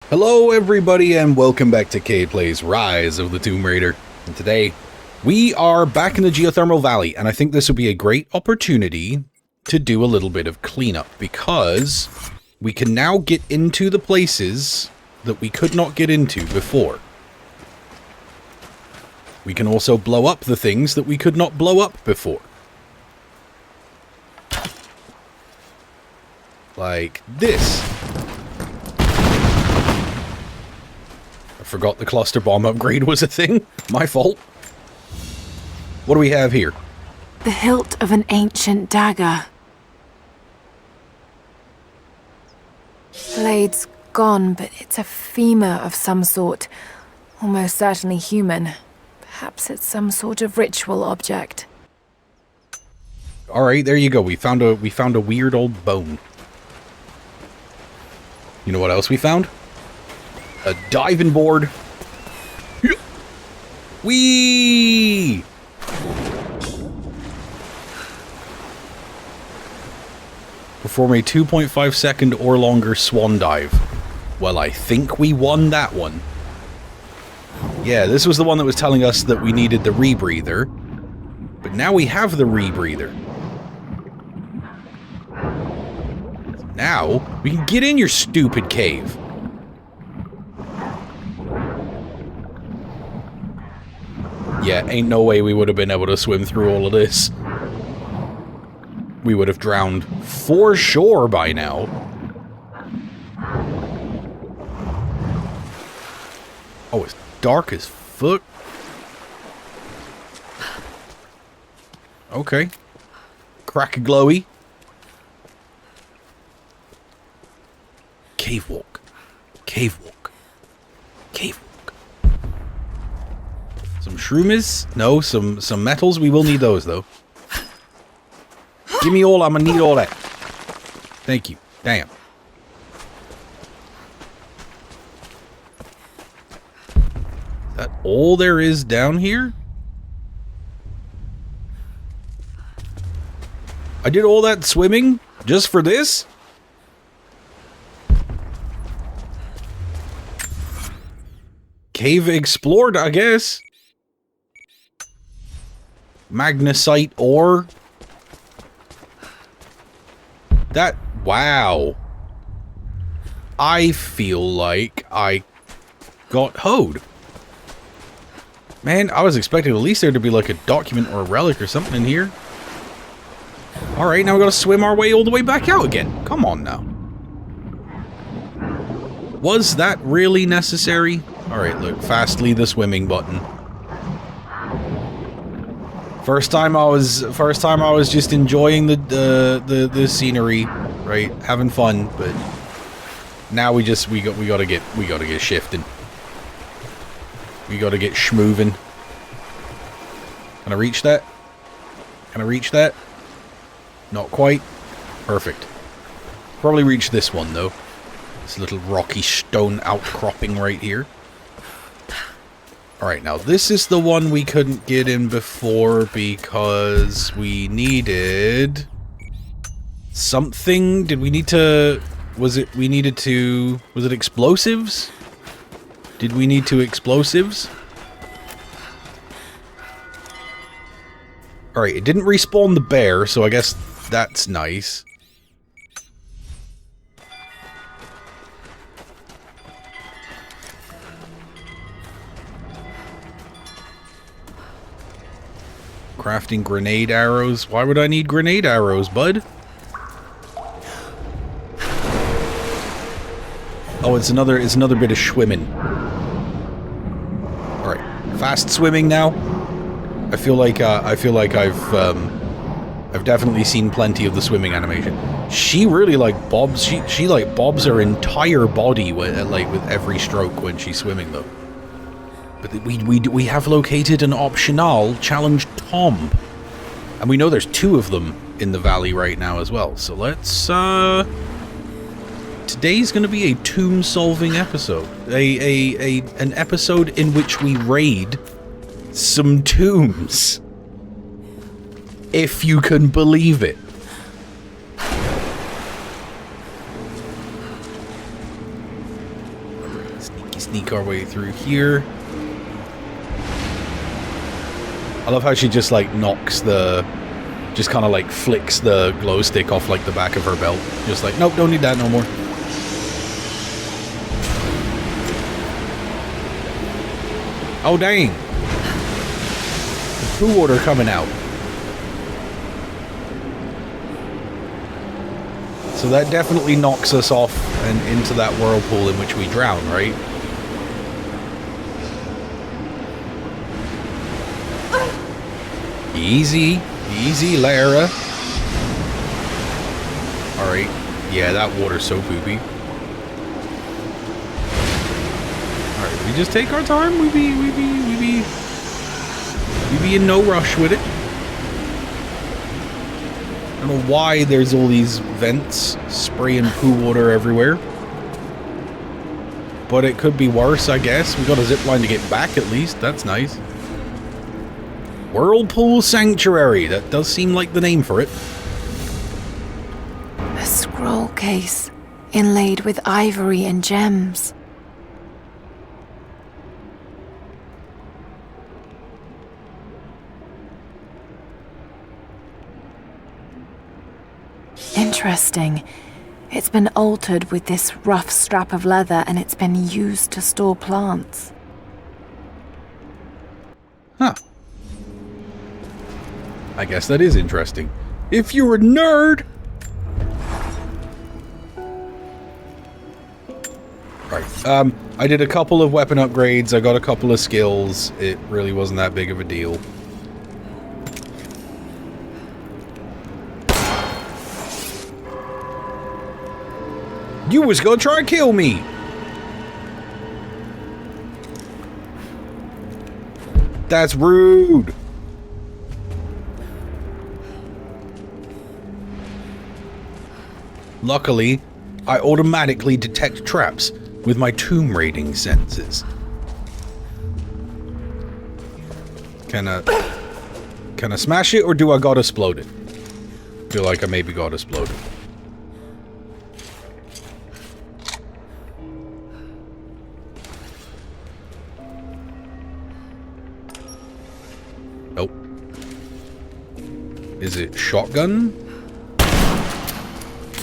Hello everybody and welcome back to Cade Plays Rise of the Tomb Raider. And today, we are back in the Geothermal Valley, and I think this will be a great opportunity to do a little bit of cleanup, because we can now get into the places that we could not get into before. We can also blow up the things that we could not blow up before. Like this. I forgot the cluster bomb upgrade was a thing. My fault. What do we have here? The hilt of an ancient dagger. Blade's gone, but it's a femur of some sort. Almost certainly human. Perhaps it's some sort of ritual object. Alright, there you go. We found a weird old bone. You know what else we found? A diving board. Whee! Perform a 2.5 second or longer swan dive. Well, I think we won that one. Yeah, this was the one that was telling us that we needed the rebreather. But now we have the rebreather. Now, we can get in your stupid cave. Yeah, ain't no way we would have been able to swim through all of this. We would have drowned for sure by now. Oh, it's dark as fuck. Okay. Crack a glowy. Cave walk. Cave walk. Cave walk. Some shroomies? No, some metals. We will need those, though. Give me all. I'm gonna need all that. Thank you. Damn. Is that all there is down here? I did all that swimming just for this? Cave explored, I guess. Magnesite ore. That, wow. I feel like I got hoed. Man, I was expecting at least there to be like a document or a relic or something in here. Alright, now we gotta swim our way all the way back out again. Come on now. Was that really necessary? Alright, look, fastly the swimming button. First time I was just enjoying the scenery, right? Having fun, but now we gotta get shifting. We gotta get schmoovin'. Can I reach that? Can I reach that? Not quite. Perfect. Probably reach this one though. This little rocky stone outcropping right here. Alright, now this is the one we couldn't get in before because we needed something. Did we need to... Was it explosives? Did we need to explosives? Alright, it didn't respawn the bear, so I guess that's nice. Crafting grenade arrows. Why would I need grenade arrows, bud? Oh, it's another bit of swimming. All right, fast swimming now. I feel like I've definitely seen plenty of the swimming animation. She really like bobs. She like bobs her entire body with every stroke when she's swimming though. But we have located an optional challenge tomb. And we know there's 2 of them in the valley right now as well. So let's, today's gonna be a tomb solving episode. An episode in which we raid some tombs. If you can believe it. Sneak our way through here. I love how she just like knocks the, just kind of like flicks the glow stick off like the back of her belt. Just like, nope, don't need that no more. Oh dang. The poo water coming out. So that definitely knocks us off and into that whirlpool in which we drown, right? Easy. Easy, Lara. Alright. Yeah, that water's so poopy. Alright, we just take our time. We be in no rush with it. I don't know why there's all these vents spraying poo water everywhere. But it could be worse, I guess. We got a zip line to get back at least. That's nice. Whirlpool Sanctuary. That does seem like the name for it. A scroll case inlaid with ivory and gems. Interesting. It's been altered with this rough strap of leather and it's been used to store plants. Huh. I guess that is interesting. If you're a nerd! Right. I did a couple of weapon upgrades. I got a couple of skills. It really wasn't that big of a deal. You was gonna try and kill me! That's rude! Luckily, I automatically detect traps with my tomb raiding senses. Can I smash it or do I gotta explode it? Feel like I maybe gotta explode it. Nope. Is it shotgun?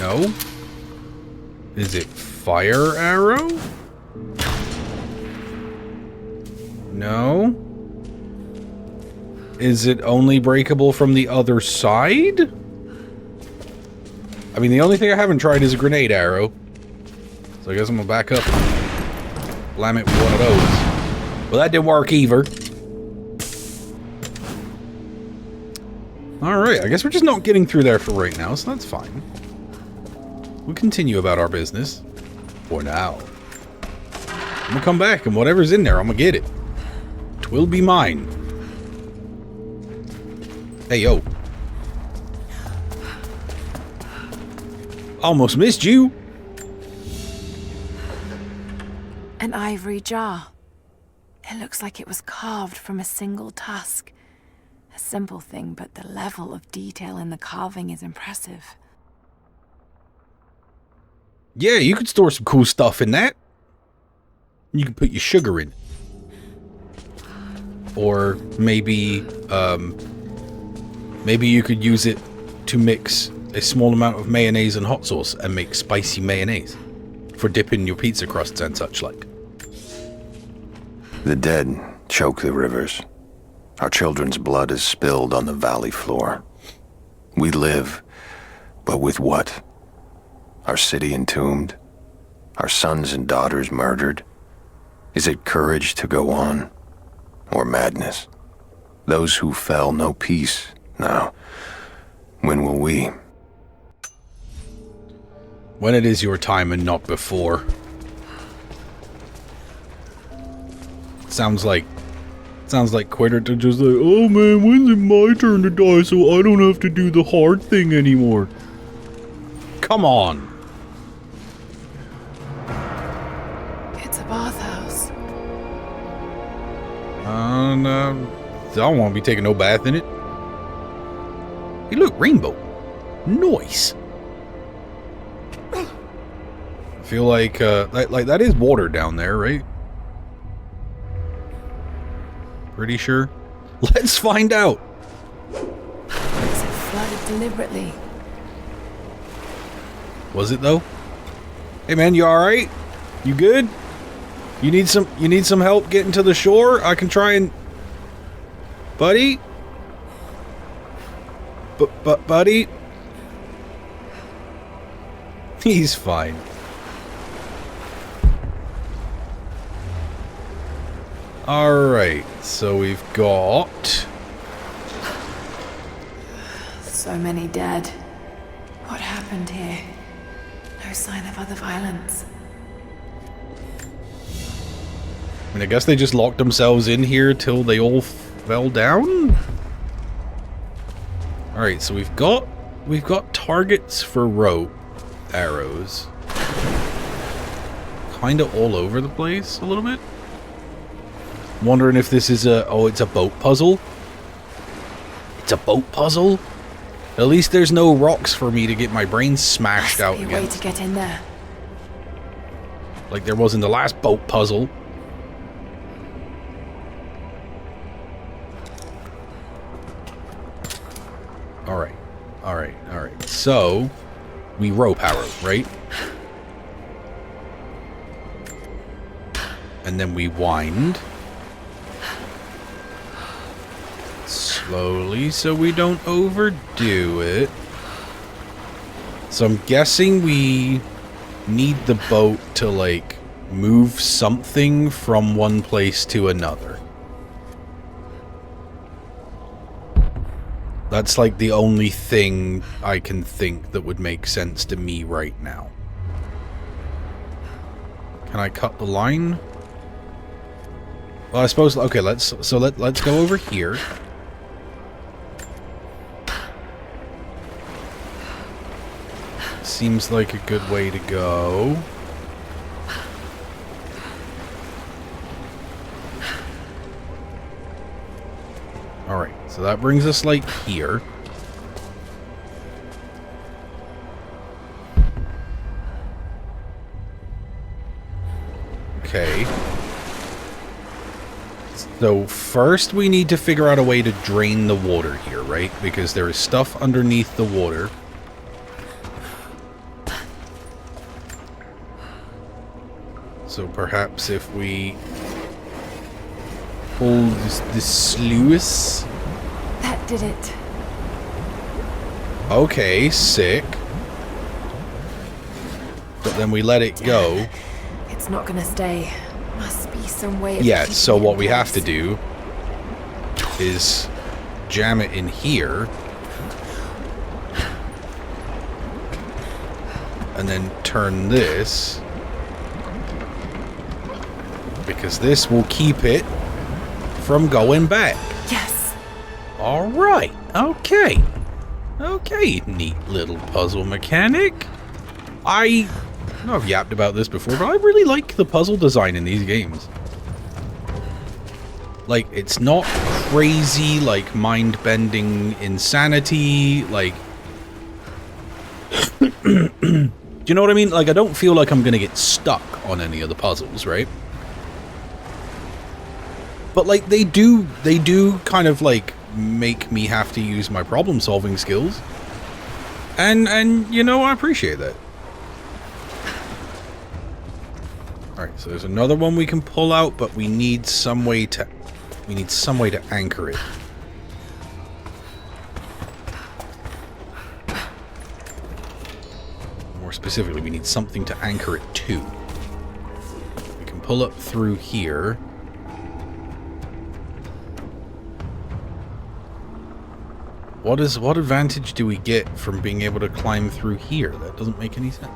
No. Is it fire arrow? No. Is it only breakable from the other side? I mean, the only thing I haven't tried is a grenade arrow. So I guess I'm gonna back up and blam it with one of those. Well, that didn't work either. Alright, I guess we're just not getting through there for right now, so that's fine. We'll continue about our business. For now. I'm gonna come back, and whatever's in there, I'm gonna get it. 'Twill be mine. Hey, yo. Almost missed you. An ivory jar. It looks like it was carved from a single tusk. A simple thing, but the level of detail in the carving is impressive. Yeah, you could store some cool stuff in that. You can put your sugar in. Or maybe, maybe you could use it to mix a small amount of mayonnaise and hot sauce and make spicy mayonnaise for dipping your pizza crusts and such like. The dead choke the rivers. Our children's blood is spilled on the valley floor. We live, but with what? Our city entombed? Our sons and daughters murdered? Is it courage to go on? Or madness? Those who fell know peace now. When will we? When it is your time and not before. Sounds like Quitter to just like, oh man, when's it my turn to die so I don't have to do the hard thing anymore? Come on. It's a bathhouse. I don't want to be taking no bath in it. Hey, look, rainbow. Nice. I feel like that is water down there, right? Pretty sure. Let's find out. Was it flooded deliberately? Was it though? Hey man, you alright? You good? You need some help getting to the shore? I can try and... Buddy? Buddy? He's fine. Alright, so we've got... So many dead. What happened here? No sign of other violence. I mean, I guess they just locked themselves in here till they all fell down? Alright, so we've got targets for rope arrows. Kinda all over the place a little bit. Wondering if this is it's a boat puzzle? It's a boat puzzle? At least there's no rocks for me to get my brain smashed out again. Way to get in there. Like there was in the last boat puzzle. Alright. So, we rope arrow, right? And then we wind. Slowly, so we don't overdo it. So I'm guessing we need the boat to, like, move something from one place to another. That's like the only thing I can think that would make sense to me right now. Can I cut the line? Well, I suppose, okay, let's go over here. Seems like a good way to go. Alright, so that brings us like here. Okay. So first we need to figure out a way to drain the water here, right? Because there is stuff underneath the water. So perhaps if we pull this sluice. That did it. Okay, sick. But then we let it go. It's not gonna stay. Must be some way of yeah, so what we have to do is jam it in here. And then turn this. Because this will keep it from going back. Yes. Alright. Okay. Okay, neat little puzzle mechanic. I know I've yapped about this before, but I really like the puzzle design in these games. Like, it's not crazy, like, mind-bending insanity, like... Do you know what I mean? Like, I don't feel like I'm gonna get stuck on any of the puzzles, right? But, like, they do kind of, like, make me have to use my problem-solving skills. And, you know, I appreciate that. Alright, so there's another one we can pull out, but we need some way to anchor it. More specifically, we need something to anchor it to. We can pull up through here. What advantage do we get from being able to climb through here? That doesn't make any sense.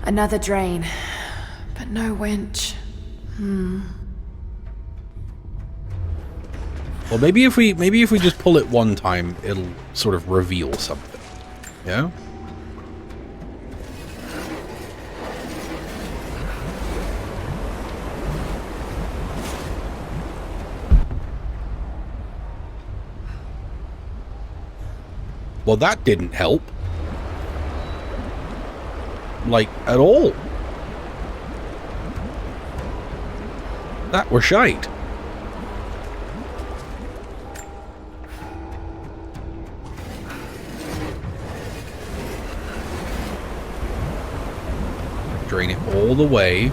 Another drain, but no winch. Well, maybe if we just pull it one time, it'll sort of reveal something. Yeah? Well, that didn't help. Like, at all. That were shite. Drain it all the way.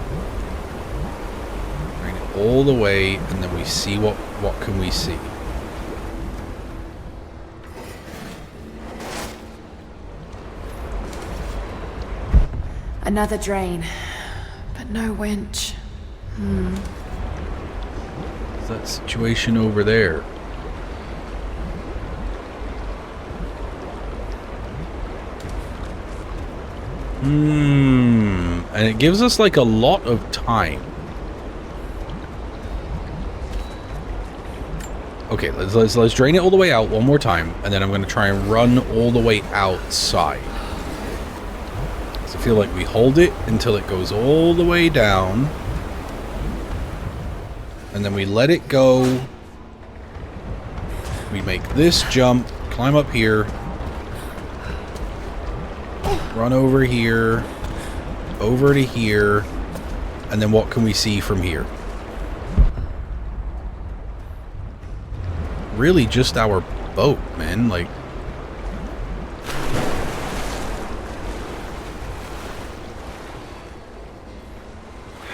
Drain it all the way, and then we see what can we see. Another drain, but no winch. What's that situation over there? And it gives us like a lot of time. Okay, let's drain it all the way out one more time, and then I'm going to try and run all the way outside. So I feel like we hold it until it goes all the way down, and then we let it go. We make this jump, climb up here, run over here, over to here, and then what can we see from here? Really just our boat, man. Like,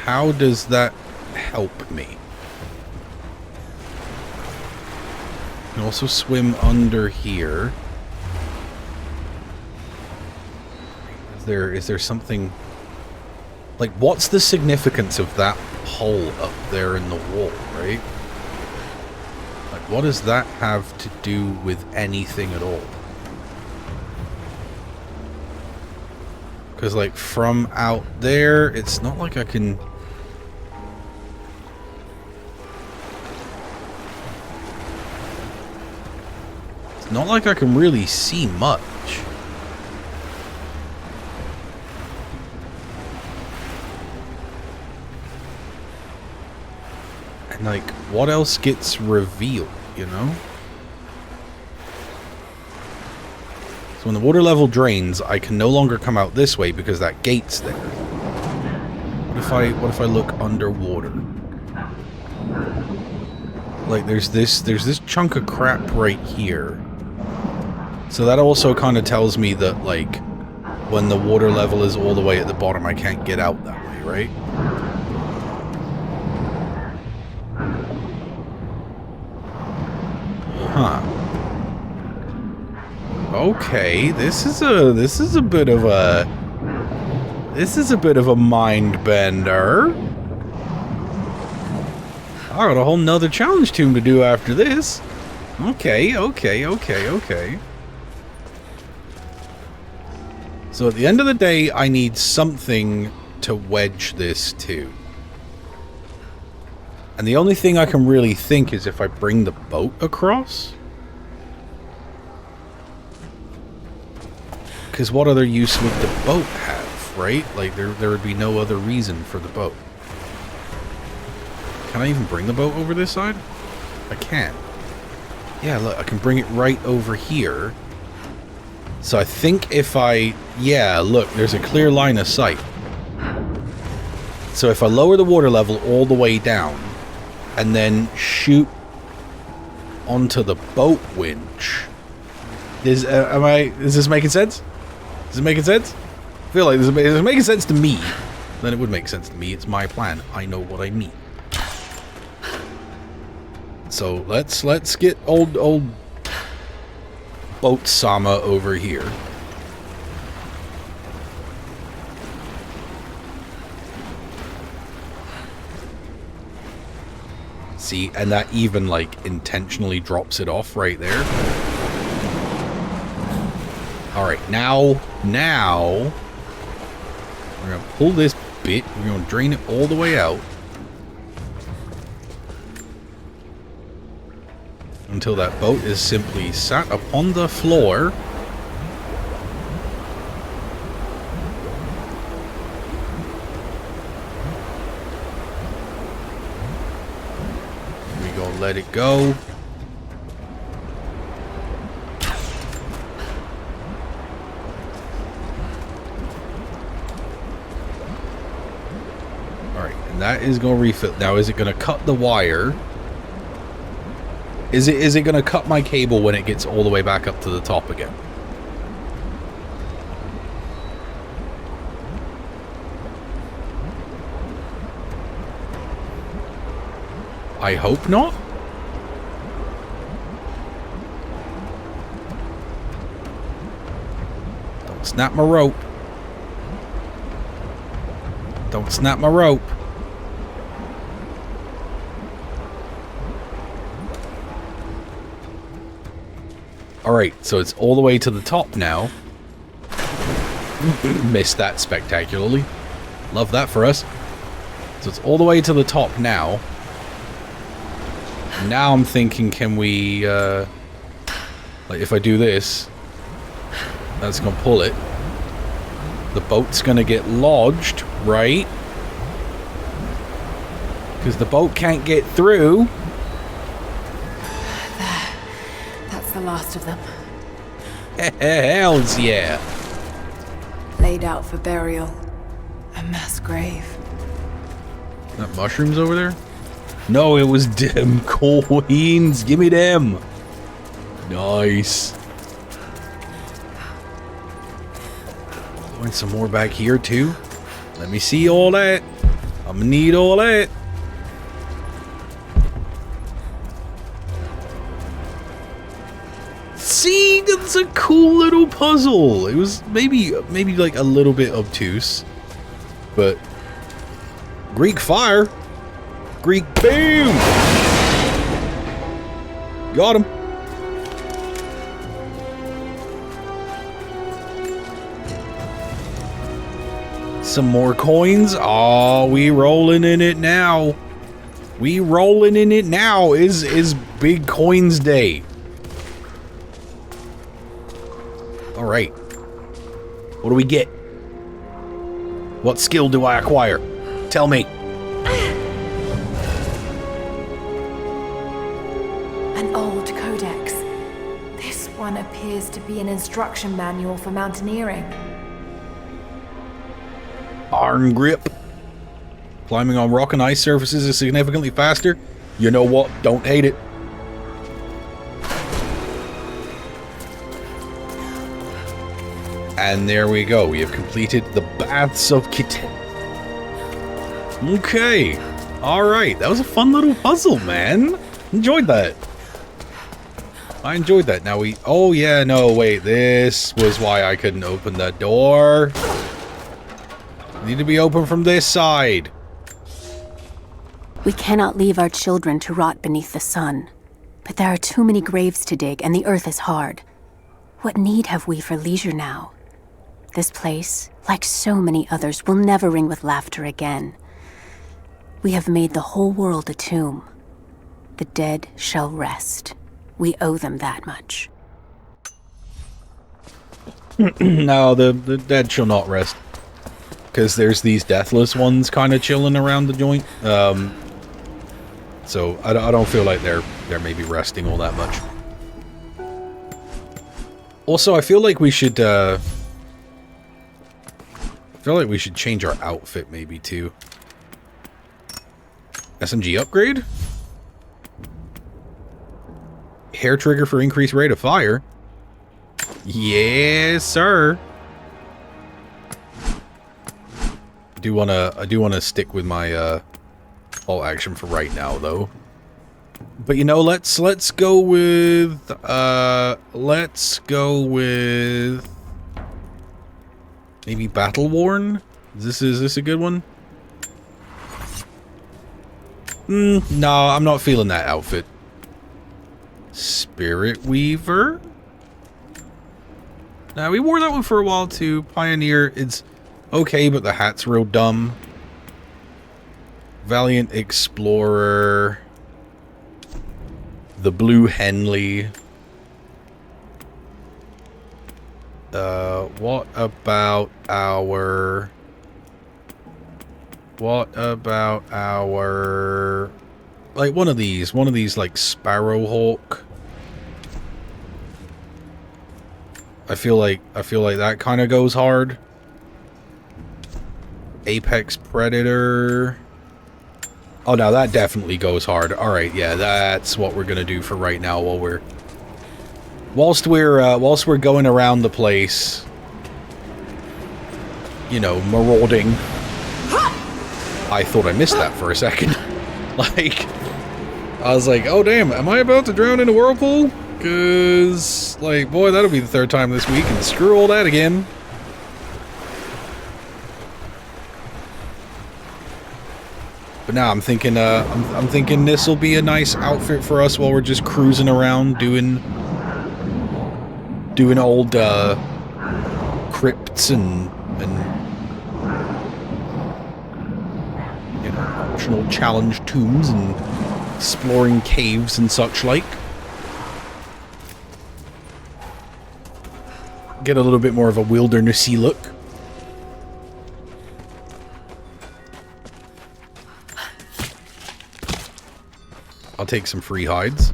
how does that help me? You can also swim under here. Is there something like, what's the significance of that hole up there in the wall, right? Like, what does that have to do with anything at all? Because, like, from out there, it's not like I can... It's not like I can really see much. And, like, what else gets revealed, you know? So when the water level drains, I can no longer come out this way because that gate's there. What if I look underwater? Like, there's this chunk of crap right here. So that also kind of tells me that, like, when the water level is all the way at the bottom, I can't get out that way, right? Huh. Okay, this is a bit of a mind bender. I got a whole nother challenge tune to do after this. Okay. So at the end of the day, I need something to wedge this to. And the only thing I can really think is if I bring the boat across. Because what other use would the boat have, right? Like, there would be no other reason for the boat. Can I even bring the boat over this side? I can. Yeah, look, I can bring it right over here. So I think if I... Yeah, look, there's a clear line of sight. So if I lower the water level all the way down, and then shoot onto the boat winch. Is this making sense? Is it making sense? I feel like this is making sense to me. Then it would make sense to me. It's my plan. I know what I mean. So let's get old boat Sama over here. See, and that even, like, intentionally drops it off right there. Alright, now, we're gonna pull this bit, we're gonna drain it all the way out. Until that boat is simply sat upon the floor. Let it go. Alright, and And that is going to refill. Now, is it going to cut the wire? Is it going to cut my cable when it gets all the way back up to the top again? I hope not. Don't snap my rope. Don't snap my rope. Alright, so it's all the way to the top now. Missed that spectacularly. Love that for us. So it's all the way to the top now. Now I'm thinking, can we, like if I do this, that's gonna pull it. The boat's gonna get lodged, right? Because the boat can't get through. That's the last of them. Hells yeah. Laid out for burial. A mass grave. That mushrooms over there? No, it was them coins. Give me them. Nice. Want some more back here too? Let me see all that. I'm gonna need all that. See, that's a cool little puzzle. It was maybe like a little bit obtuse, but Greek fire. Greek boom! Got him. Some more coins. Oh, we rolling in it now. We rolling in it now. Is Big Coins Day. All right. What do we get? What skill do I acquire? Tell me. An old codex. This one appears to be an instruction manual for mountaineering. Iron grip. Climbing on rock and ice surfaces is significantly faster. You know what? Don't hate it. And there we go. We have completed the Baths of Kitten. Okay. Alright. That was a fun little puzzle, man. Enjoyed that. I enjoyed that. Now we... Oh, yeah. No, wait. This was why I couldn't open the door. Need to be open from this side. We cannot leave our children to rot beneath the sun. But there are too many graves to dig, and the earth is hard. What need have we for leisure now? This place, like so many others, will never ring with laughter again. We have made the whole world a tomb. The dead shall rest. We owe them that much. No, the dead shall not rest. Because there's these deathless ones kind of chilling around the joint. So I don't feel like they're maybe resting all that much. Also, I feel like we should change our outfit maybe too. SMG upgrade? Hair trigger for increased rate of fire. Yes, sir. I do wanna stick with my all action for right now though. But you know, let's go with maybe Battle Worn? Is this a good one? No, I'm not feeling that outfit. Spirit Weaver? Now, we wore that one for a while too. Pioneer, it's okay, but the hat's real dumb. Valiant Explorer. The Blue Henley. What about our like one of these like Sparrowhawk. I feel like that kind of goes hard. Apex Predator. Oh, now that definitely goes hard. Alright, yeah, that's what we're gonna do for right now while we're... Whilst we're going around the place, you know, marauding. I thought I missed that for a second. Like, I was like, oh damn, am I about to drown in a whirlpool? Cause, like, boy, that'll be the third time this week, and screw all that again. But now I'm thinking, I'm thinking this will be a nice outfit for us while we're just cruising around doing old crypts and you know, optional challenge tombs and exploring caves and such like. Get a little bit more of a wildernessy look. I'll take some free hides.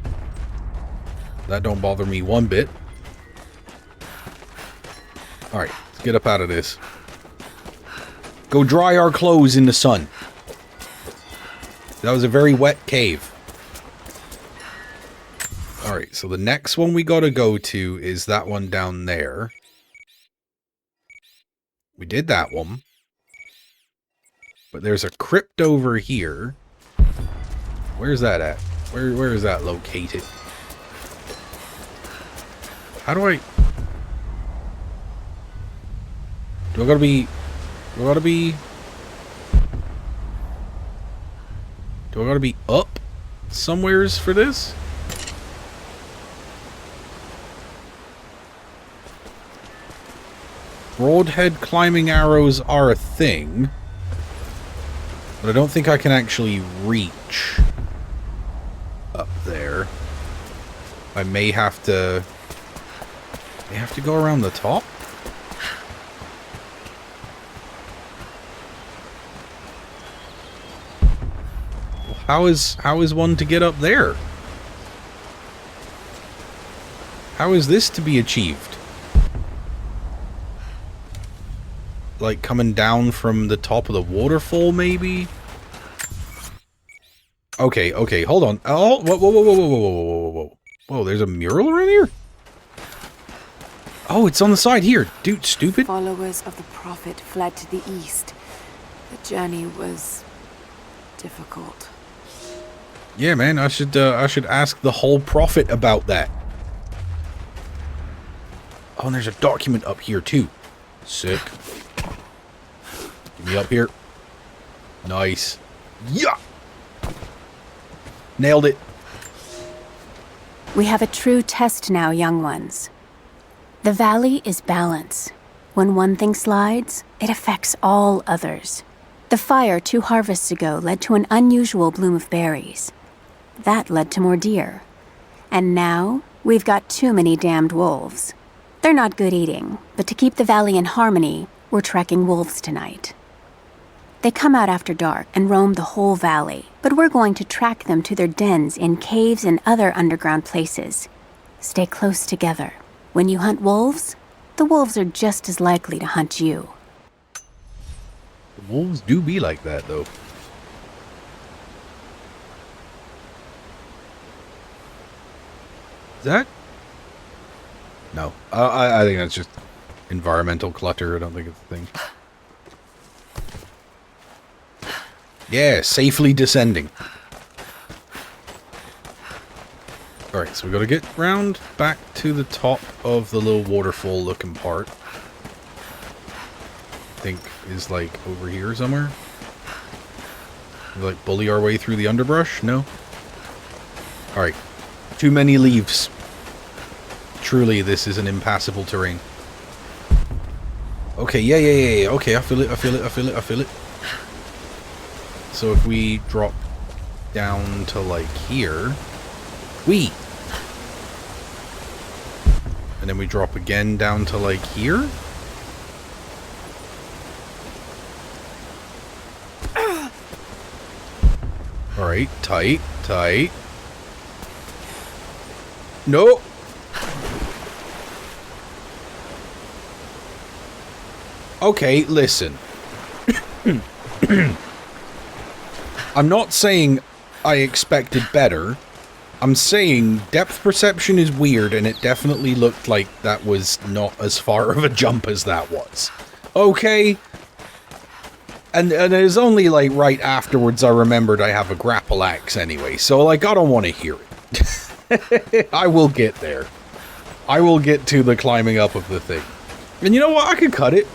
That don't bother me one bit. Alright, let's get up out of this. Go dry our clothes in the sun. That was a very wet cave. Alright, so the next one we gotta go to is that one down there. We did that one. But there's a crypt over here. Where's that at? Where is that located? How do I... Do I gotta be... Do I gotta be up somewheres for this? Broadhead climbing arrows are a thing. But I don't think I can actually reach up there. I may have to go around the top? How is one to get up there? How is this to be achieved? Like coming down from the top of the waterfall, maybe? Okay, okay, hold on. Oh, whoa, whoa, whoa, whoa, whoa, whoa, whoa, whoa. Whoa, there's a mural around here? Oh, it's on the side here. Dude, stupid. Followers of the Prophet fled to the east. The journey was difficult. Yeah, man, I should ask the whole Prophet about that. Oh, and there's a document up here, too. Sick. Get me up here. Nice. Yeah! Nailed it. We have a true test now, young ones. The valley is balance. When one thing slides, it affects all others. The fire 2 harvests ago led to an unusual bloom of berries. That led to more deer. And now, we've got too many damned wolves. They're not good eating, but to keep the valley in harmony, we're tracking wolves tonight. They come out after dark and roam the whole valley, but we're going to track them to their dens in caves and other underground places. Stay close together. When you hunt wolves, the wolves are just as likely to hunt you. The wolves do be like that, though. Is that? No. I think that's just environmental clutter. I don't think it's a thing. Yeah, safely descending. Alright, so we gotta get round back to the top of the little waterfall looking part. I think is like over here somewhere. We like bully our way through the underbrush? No? Alright. Too many leaves. Truly, this is an impassable terrain. Okay, yeah. Okay, I feel it. So if we drop down to like here, and then we drop again down to like here. All right, tight. No. Okay, listen. I'm not saying I expected better. I'm saying depth perception is weird, and it definitely looked like that was not as far of a jump as that was. Okay? And it was only, like, right afterwards I remembered I have a grapple axe anyway, so, like, I don't want to hear it. I will get there. I will get to the climbing up of the thing. And you know what? I could cut it.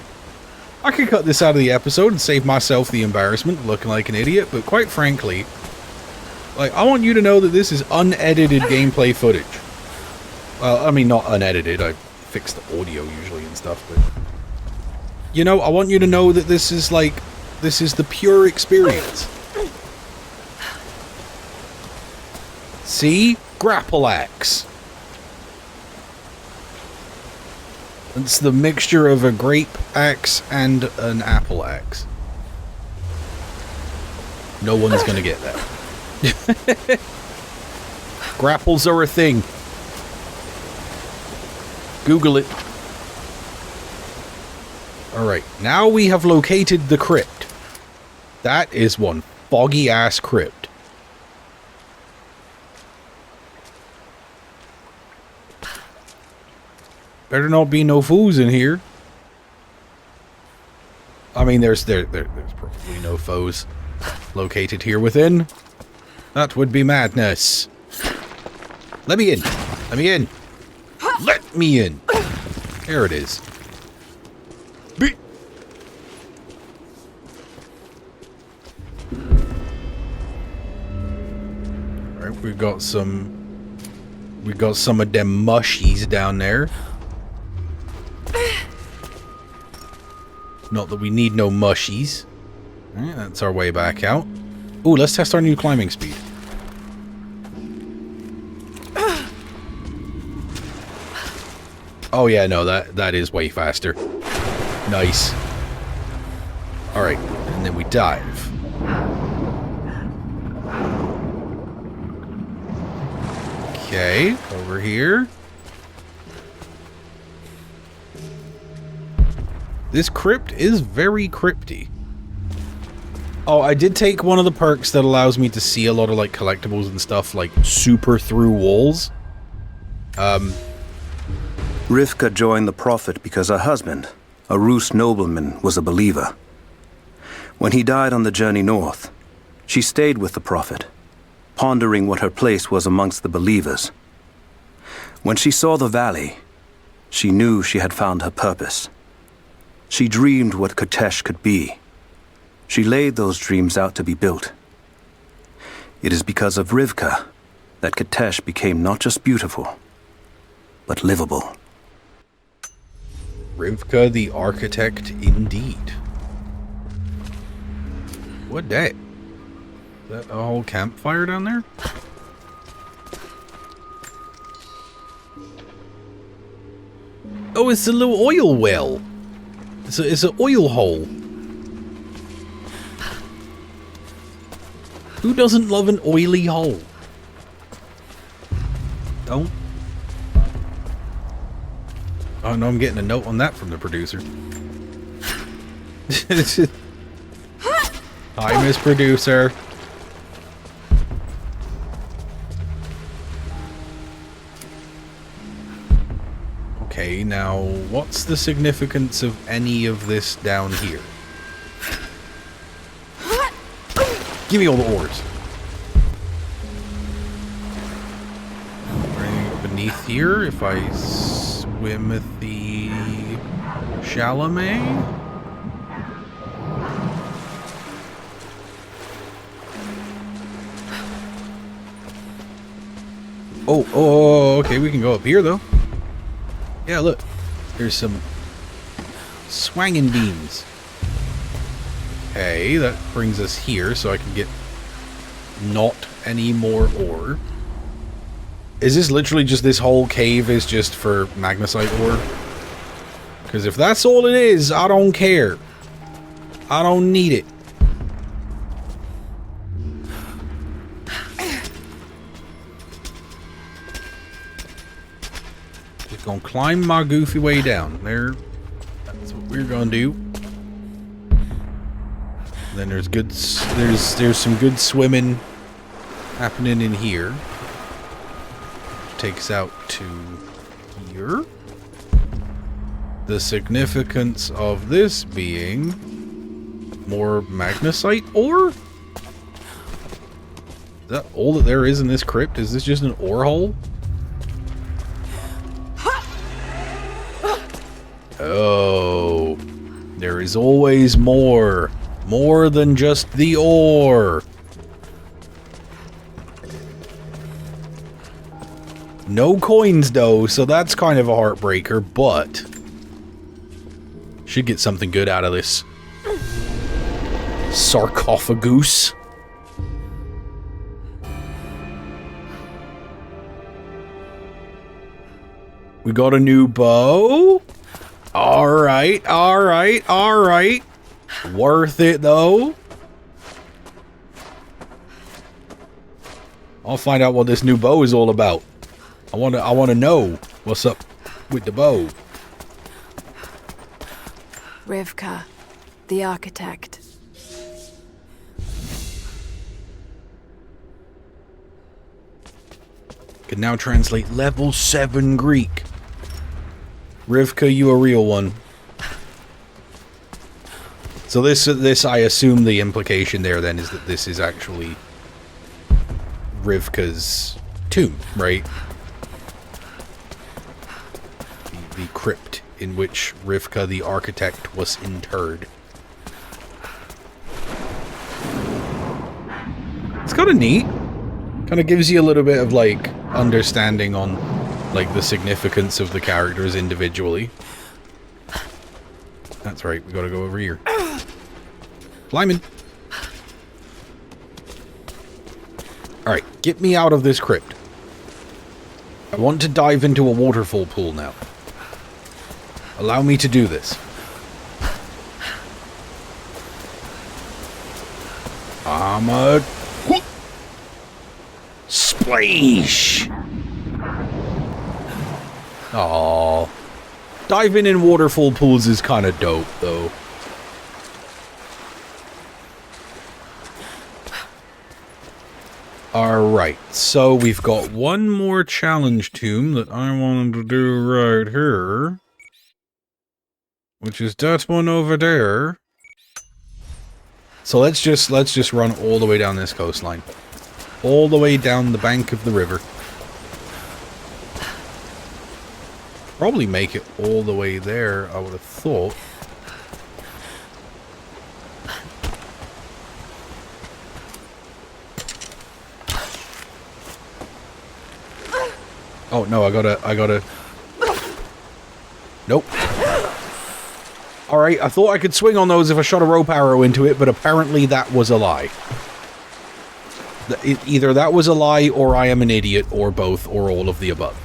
I could cut this out of the episode and save myself the embarrassment of looking like an idiot, but quite frankly, like, I want you to know that this is unedited gameplay footage. Well, I mean, not unedited. I fix the audio usually and stuff, but... You know, I want you to know that this is, like... This is the pure experience. See? Grapple axe. It's the mixture of a grape axe and an apple axe. No one's gonna get that. Grapples are a thing. Google it. Alright, now we have located the crypt. That is one foggy-ass crypt. Better not be no fools in here. I mean, there's probably no foes located here within. That would be madness. Let me in. Let me in. Let me in. There it is. Be Alright, we got some of them mushies down there. Not that we need no mushies. Alright, that's our way back out. Ooh, let's test our new climbing speed. Oh yeah, no, that is way faster. Nice. Alright, and then we dive. Okay, over here. This crypt is very crypty. Oh, I did take one of the perks that allows me to see a lot of, like, collectibles and stuff, like, super through walls. Rivka joined the Prophet because her husband, a Rus nobleman, was a believer. When he died on the journey north, she stayed with the Prophet, pondering what her place was amongst the believers. When she saw the valley, she knew she had found her purpose. She dreamed what Kitezh could be. She laid those dreams out to be built. It is because of Rivka that Kitezh became not just beautiful, but livable. Rivka the architect, indeed. What day? Is that a whole campfire down there? Oh, it's a little oil well. It's an oil hole. Who doesn't love an oily hole? Don't. Oh no, I'm getting a note on that from the producer. Hi, Miss Producer. Okay, now what's the significance of any of this down here? Give me all the ores. Right beneath here, if I swim with the Chalamet. Oh, okay, we can go up here though. Yeah, look, there's some swangin' beams. Okay, that brings us here, so I can get not any more ore. Is this literally just this whole cave is just for magnesite ore? Because if that's all it is, I don't care. I don't need it. Just gonna climb my goofy way down. There. That's what we're gonna do. Then there's there's some good swimming happening in here. Takes out to here. The significance of this being more magnesite ore? Is that all that there is in this crypt? Is this just an ore hole? Oh, there is always more. More than just the ore. No coins though, so that's kind of a heartbreaker, but should get something good out of this sarcophagus. We got a new bow. Alright, alright, alright. Worth it though. I'll find out what this new bow is all about. I wanna know what's up with the bow. Rivka, the architect. Can now translate level 7 Greek. Rivka, you a real one. So this I assume the implication there then is that this is actually Rivka's tomb, right? The crypt in which Rivka the architect was interred. It's kind of neat. Kind of gives you a little bit of like understanding on like the significance of the characters individually. That's right, we gotta go over here. Climbing. Alright, get me out of this crypt. I want to dive into a waterfall pool now. Allow me to do this. I'm a... Splash! Aww. Diving in waterfall pools is kind of dope, though. Alright, so we've got one more challenge tomb that I wanted to do right here. Which is that one over there. So let's just run all the way down this coastline. All the way down the bank of the river. Probably make it all the way there, I would have thought. Oh no, I gotta... Nope. Alright, I thought I could swing on those if I shot a rope arrow into it, but apparently that was a lie. Either that was a lie, or I am an idiot, or both, or all of the above.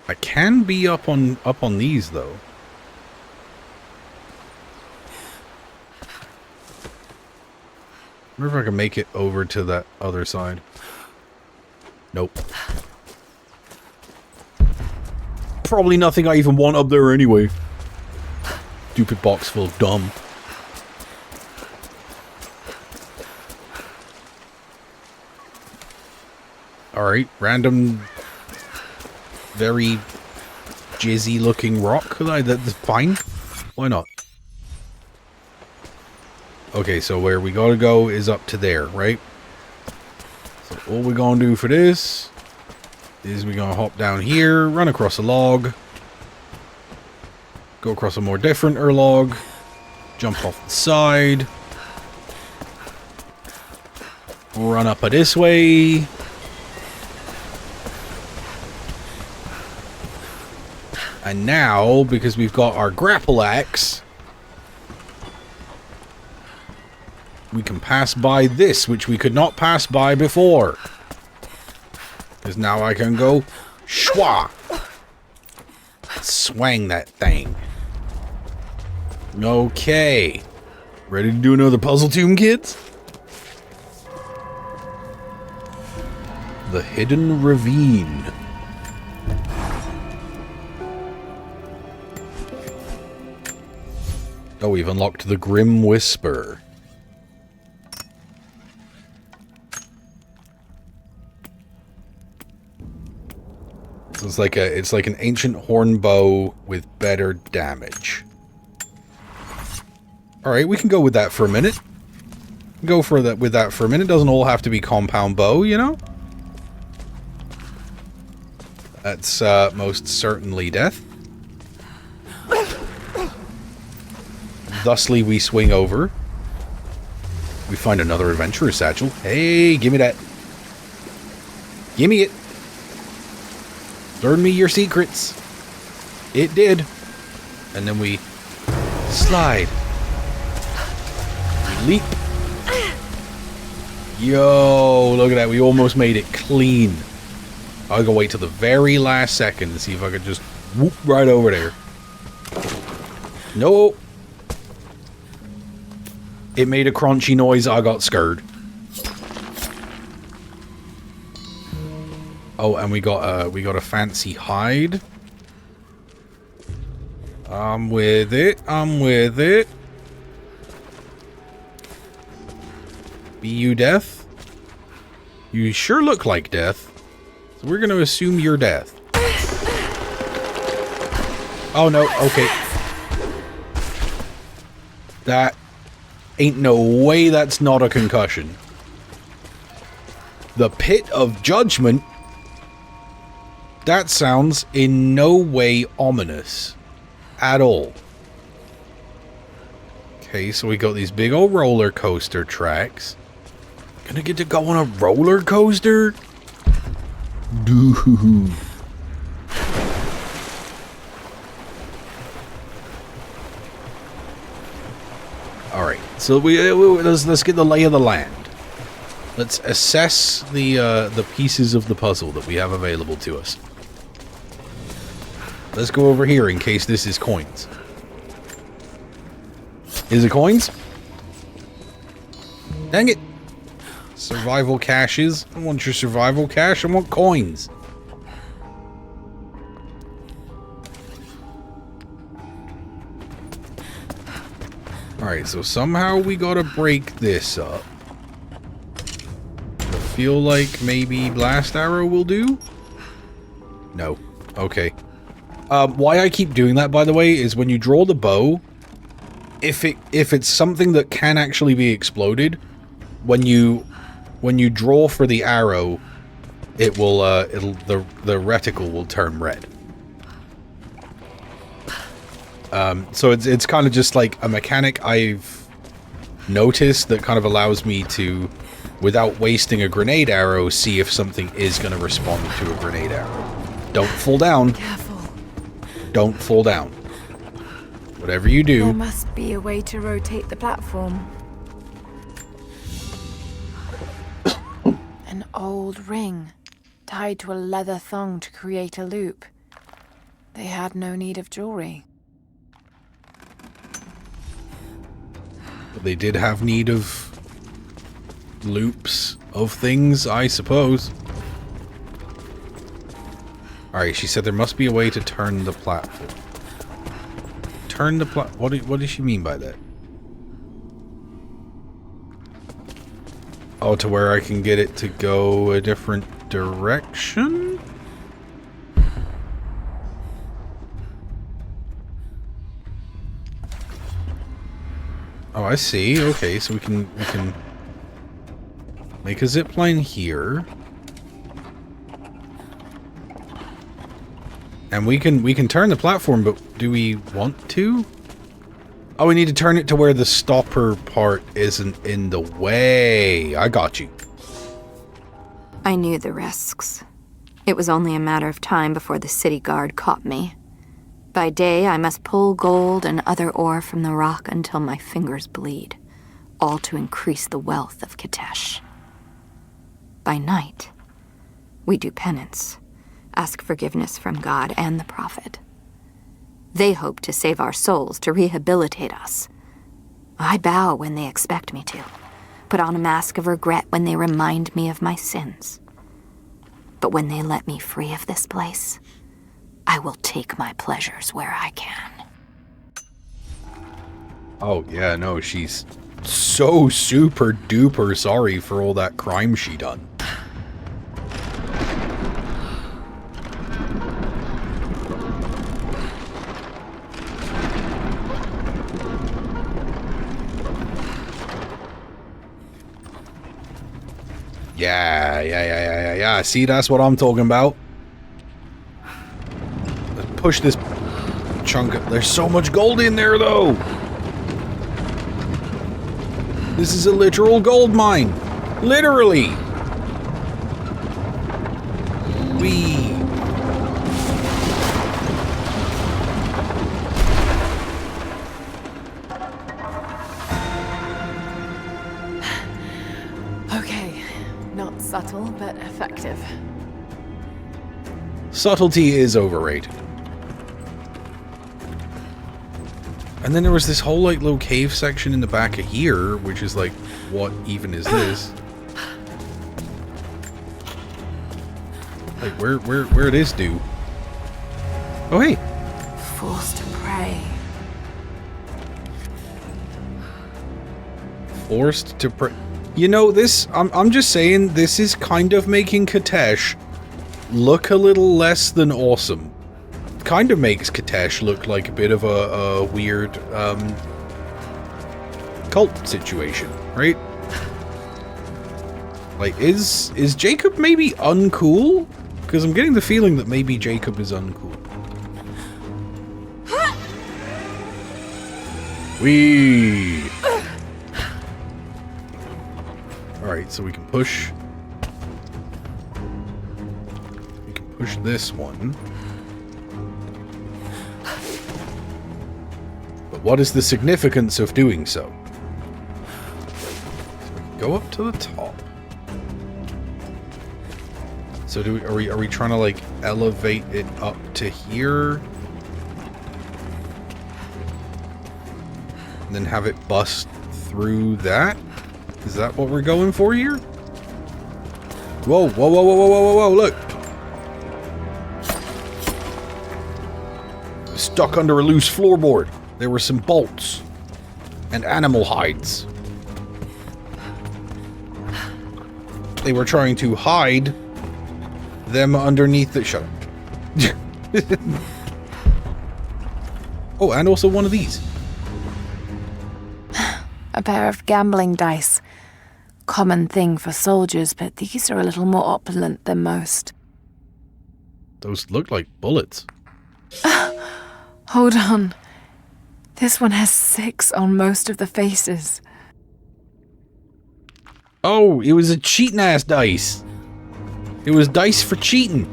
I can be up on these though. I wonder if I can make it over to that other side. Nope. Probably nothing I even want up there anyway. Stupid box full of dumb. Alright, random, very jizzy looking rock. That's fine. Why not? Okay, so where we gotta go is up to there, right? So all we're gonna do for this is we're gonna hop down here, run across a log, go across a more different log, jump off the side, run up this way, and now, because we've got our grapple axe, we can pass by this, which we could not pass by before. Because now I can go shwa. Swang that thing. Okay. Ready to do another puzzle tomb, kids? The Hidden Ravine. Oh, we've unlocked the Grim Whisper. So it's like an ancient horn bow with better damage. Alright, we can go with that for a minute. Go for that with that for a minute. Doesn't all have to be compound bow, you know? That's most certainly death. Thusly, we swing over. We find another adventurer satchel. Hey, give me that. Give me it. Learn me your secrets. It did. And then we slide. We leap. Yo, look at that. We almost made it clean. I was gonna wait till the very last second to see if I could just whoop right over there. Nope. It made a crunchy noise. I got scared. Oh, and we got a fancy hide. I'm with it. I'm with it. Be you death? You sure look like death. So we're gonna assume you're death. Oh no, okay. That ain't no way that's not a concussion. The Pit of Judgment? That sounds in no way ominous. At all. Okay, so we got these big old roller coaster tracks. Gonna get to go on a roller coaster? Dude. Alright, so let's get the lay of the land. Let's assess the pieces of the puzzle that we have available to us. Let's go over here in case this is coins. Is it coins? Dang it! Survival caches. I don't want your survival cache, I want coins. Alright, so somehow we gotta break this up. I feel like maybe Blast Arrow will do? No. Okay. Why I keep doing that, by the way, is when you draw the bow, if it's something that can actually be exploded, when you draw for the arrow, it will the reticle will turn red. So it's kind of just like a mechanic I've noticed that kind of allows me to, without wasting a grenade arrow, see if something is going to respond to a grenade arrow. Don't fall down. Careful. Don't fall down. Whatever you do. There must be a way to rotate the platform. An old ring, tied to a leather thong to create a loop. They had no need of jewelry. They did have need of loops of things, I suppose. Alright, she said there must be a way to turn the platform. Turn the what does she mean by that? Oh, to where I can get it to go a different direction? Oh, I see. Okay, so we can make a zipline here. And we can turn the platform, but do we want to? Oh, we need to turn it to where the stopper part isn't in the way. I got you. I knew the risks. It was only a matter of time before the city guard caught me. By day, I must pull gold and other ore from the rock until my fingers bleed, all to increase the wealth of Kitezh. By night, we do penance, ask forgiveness from God and the Prophet. They hope to save our souls, to rehabilitate us. I bow when they expect me to, put on a mask of regret when they remind me of my sins. But when they let me free of this place, I will take my pleasures where I can. Oh, yeah, no, she's so super duper sorry for all that crime she done. Yeah. See, that's what I'm talking about. Let's push this chunk of... There's so much gold in there, though! This is a literal gold mine! Literally! Whee! Not subtle, but effective. Subtlety is overrated. And then there was this whole, like, little cave section in the back of here, which is like, what even is this? Like, where it is do? Oh, hey! Forced to pray. Forced to pray. You know, this, I'm just saying, this is kind of making Katesh look a little less than awesome. Kind of makes Katesh look like a bit of a weird, cult situation, right? Like, is Jacob maybe uncool? Because I'm getting the feeling that maybe Jacob is uncool. Whee! Alright, so we can push... We can push this one. But what is the significance of doing so? Go up to the top. So do we, are we trying to like elevate it up to here? And then have it bust through that? Is that what we're going for here? Whoa, whoa, whoa, whoa, whoa, whoa, whoa, look! Stuck under a loose floorboard. There were some bolts. And animal hides. They were trying to hide them underneath the... Shut up. Oh, and also one of these. A pair of gambling dice. Common thing for soldiers, but these are a little more opulent than most. Those look like bullets. Hold on. This one has 6 on most of the faces. Oh, it was a cheating ass dice. It was dice for cheating.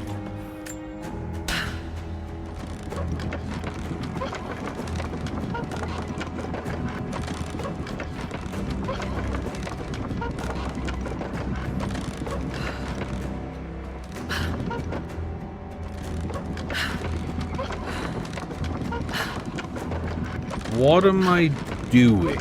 What am I doing?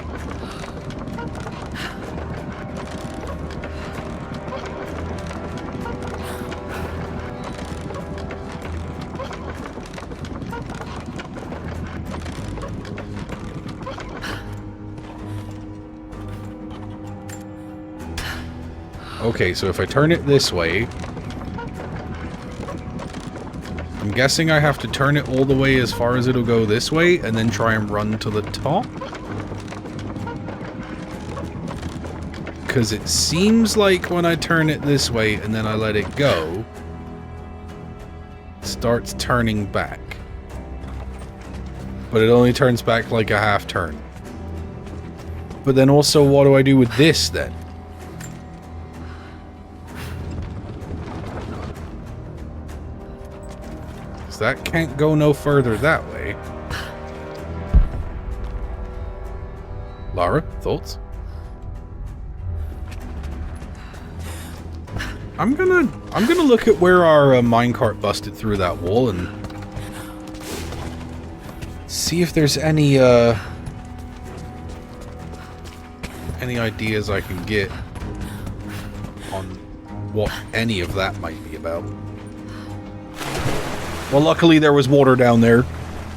Okay, so if I turn it this way... I'm guessing I have to turn it all the way as far as it'll go this way, and then try and run to the top? Because it seems like when I turn it this way and then I let it go, it starts turning back. But it only turns back like a half turn. But then also, what do I do with this then? That can't go no further that way. Lara, thoughts? I'm gonna look at where our minecart busted through that wall and see if there's any ideas I can get on what any of that might be about. Well, luckily there was water down there,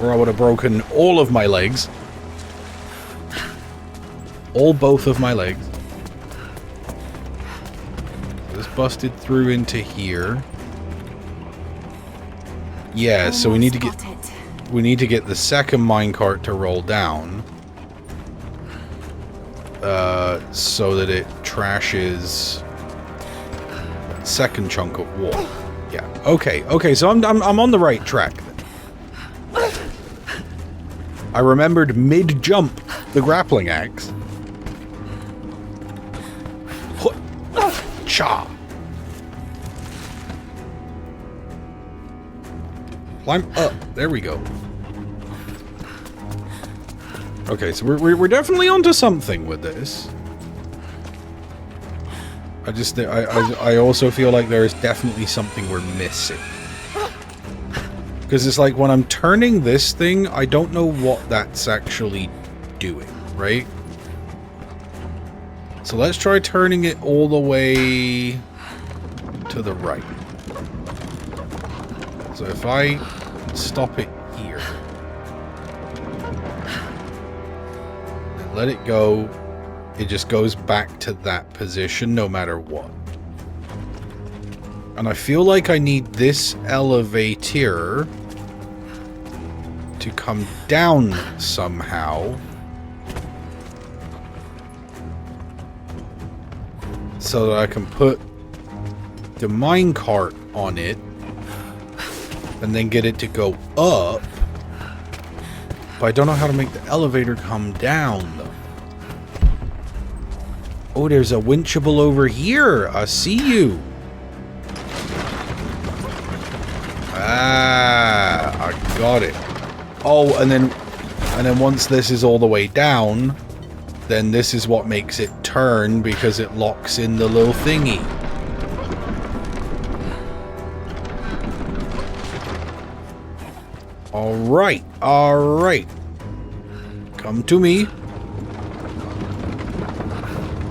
or I would have broken all of my legs. both of my legs. This busted through into here. Yeah, so we need to get the second minecart to roll down. So that it trashes second chunk of wall. Yeah. Okay, so I'm on the right track then. I remembered mid-jump the grappling axe. Cha! Climb up. There we go. Okay, so we're definitely onto something with this. I also feel like there is definitely something we're missing. Because it's like when I'm turning this thing, I don't know what that's actually doing, right? So let's try turning it all the way to the right. So if I stop it here and let it go, it just goes back to that position no matter what. And I feel like I need this elevator to come down somehow. So that I can put the minecart on it and then get it to go up. But I don't know how to make the elevator come down, though. Oh, there's a winchable over here. I see you. Ah, I got it. Oh, and then once this is all the way down, then this is what makes it turn because it locks in the little thingy. Alright, alright. Come to me.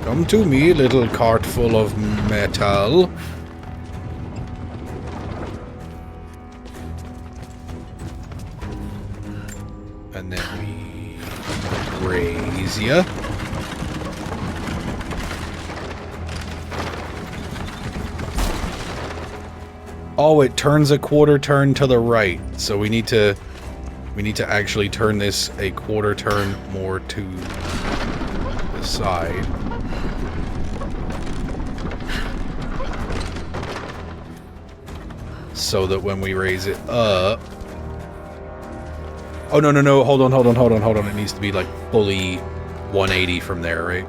Come to me, little cart full of metal. And then we raise ya. Oh, it turns a quarter turn to the right, so we need to actually turn this a quarter turn more to the side. So that when we raise it up... Oh, no, hold on. It needs to be like fully 180 from there, right?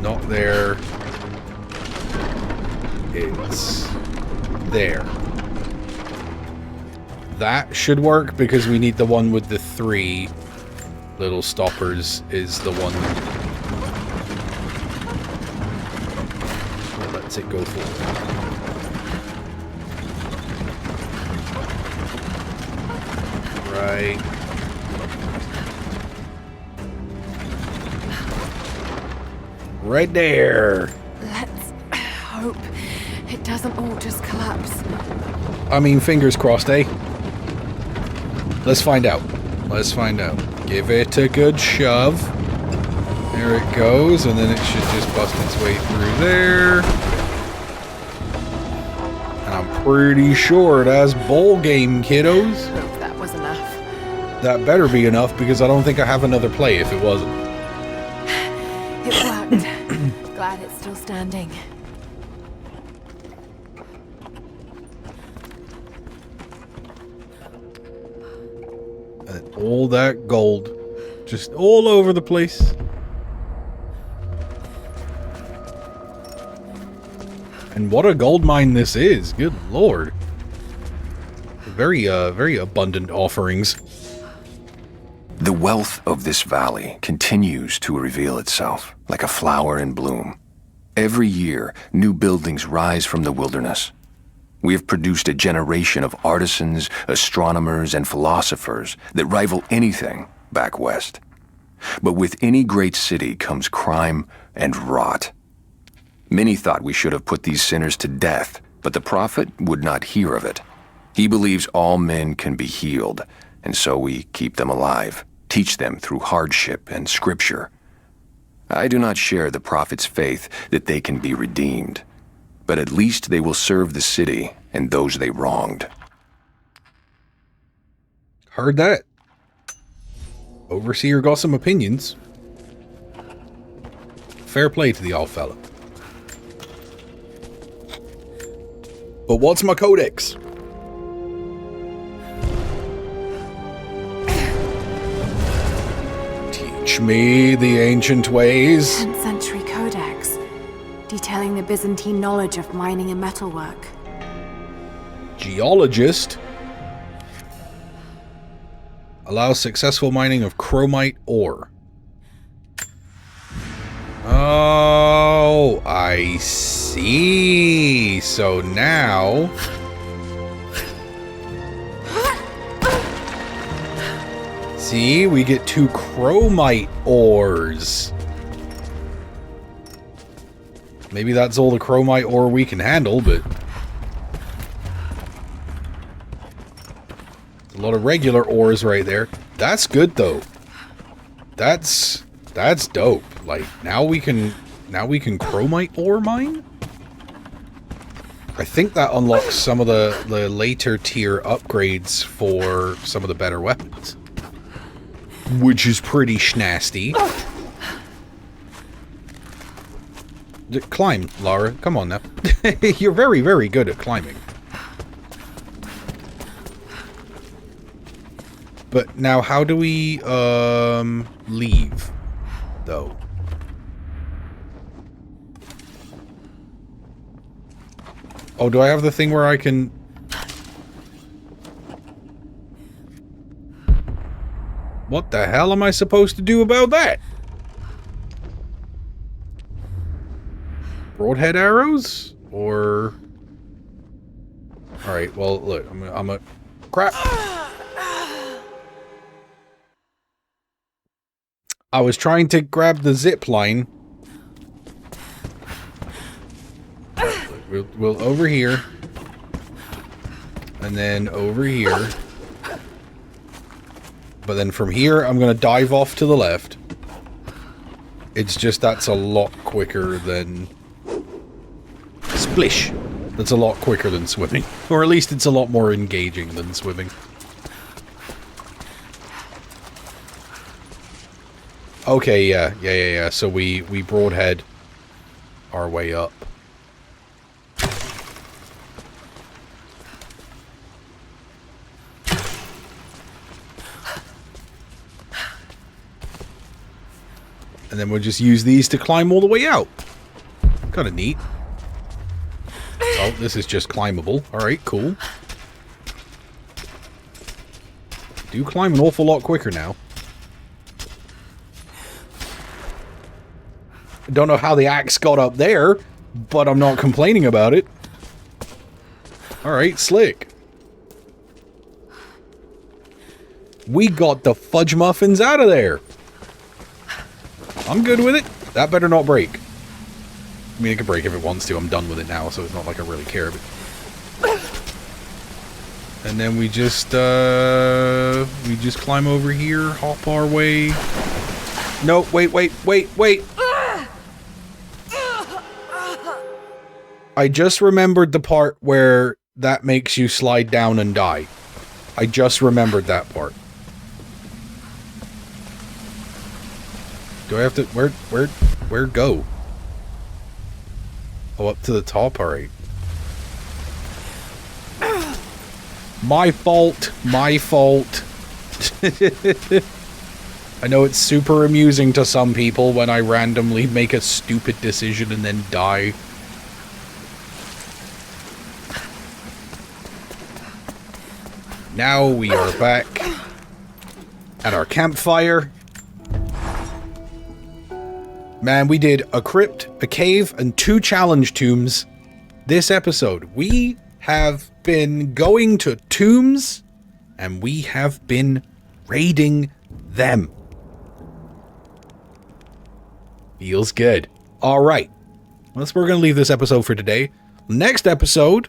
Not there. It's there. That should work because we need the one with the 3 little stoppers is the one that lets it go forward. Right. Right there. Let's hope it doesn't all just collapse. I mean, fingers crossed, eh? Let's find out. Let's find out. Give it a good shove. There it goes, and then it should just bust its way through there. And I'm pretty sure it has bowl game, kiddos. Hope that was enough. That better be enough, because I don't think I have another play if it wasn't. It worked. Glad it's still standing. And all that gold. Just all over the place. And what a gold mine this is. Good lord. Very abundant offerings. The wealth of this valley continues to reveal itself like a flower in bloom. Every year, new buildings rise from the wilderness. We have produced a generation of artisans, astronomers, and philosophers that rival anything back west. But with any great city comes crime and rot. Many thought we should have put these sinners to death, but the prophet would not hear of it. He believes all men can be healed, and so we keep them alive. teach them through hardship and scripture. I do not share the prophet's faith that they can be redeemed, but at least they will serve the city and those they wronged. Heard that. Overseer got some opinions. Fair play to the old fella. But what's my codex? Teach me the ancient ways. 10th century codex, detailing the Byzantine knowledge of mining and metalwork. Geologist. Allows successful mining of chromite ore. Oh, I see. So now... See, we get 2 chromite ores. Maybe that's all the chromite ore we can handle, but... a lot of regular ores right there. That's good, though. That's dope. Like, now we can chromite ore mine? I think that unlocks some of the later tier upgrades for some of the better weapons. Which is pretty schnasty. Climb, Lara. Come on now. You're very, very good at climbing. But now how do we, leave, though? Oh, do I have the thing where I can... What the hell am I supposed to do about that? Broadhead arrows? Or... Alright, well, look, I'm a... Crap! I was trying to grab the zip line. We'll over here. And then over here. But then from here, I'm going to dive off to the left. It's just that's a lot quicker than... Splish! That's a lot quicker than swimming. Or at least it's a lot more engaging than swimming. Okay, yeah. So we broadhead our way up. And then we'll just use these to climb all the way out. Kind of neat. Oh, this is just climbable. Alright, cool. Do climb an awful lot quicker now. Don't know how the axe got up there, but I'm not complaining about it. Alright, slick. We got the fudge muffins out of there. I'm good with it. That better not break. I mean, it can break if it wants to. I'm done with it now, so it's not like I really care. But... And then we just climb over here, hop our way. No, wait. I just remembered the part where that makes you slide down and die. I just remembered that part. Do I have to... Where go? Oh, up to the top? Alright. My fault. I know it's super amusing to some people when I randomly make a stupid decision and then die. Now we are back at our campfire. Man, we did a crypt, a cave, and 2 challenge tombs this episode. We have been going to tombs, and we have been raiding them. Feels good. Alright. That's where we're going to leave this episode for today. Next episode,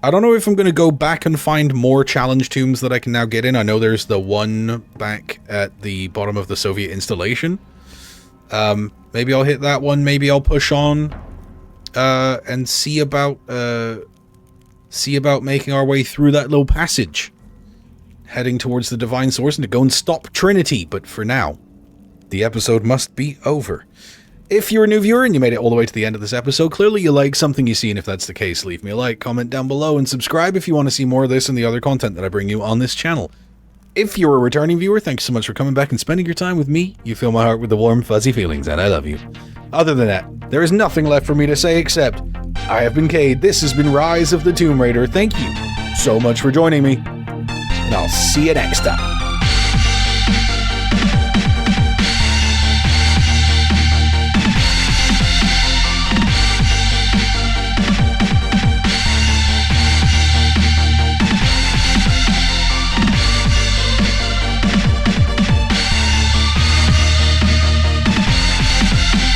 I don't know if I'm going to go back and find more challenge tombs that I can now get in. I know there's the one back at the bottom of the Soviet installation. Maybe I'll hit that one. Maybe I'll push on and see about making our way through that little passage, heading towards the Divine Source and to go and stop Trinity. But for now, the episode must be over. If you're a new viewer and you made it all the way to the end of this episode, clearly you like something you see, and if that's the case, leave me a like, comment down below, and subscribe if you want to see more of this and the other content that I bring you on this channel. If you're a returning viewer, thanks so much for coming back and spending your time with me. You fill my heart with the warm, fuzzy feelings, and I love you. Other than that, there is nothing left for me to say except, I have been Cade, this has been Rise of the Tomb Raider, thank you so much for joining me, and I'll see you next time.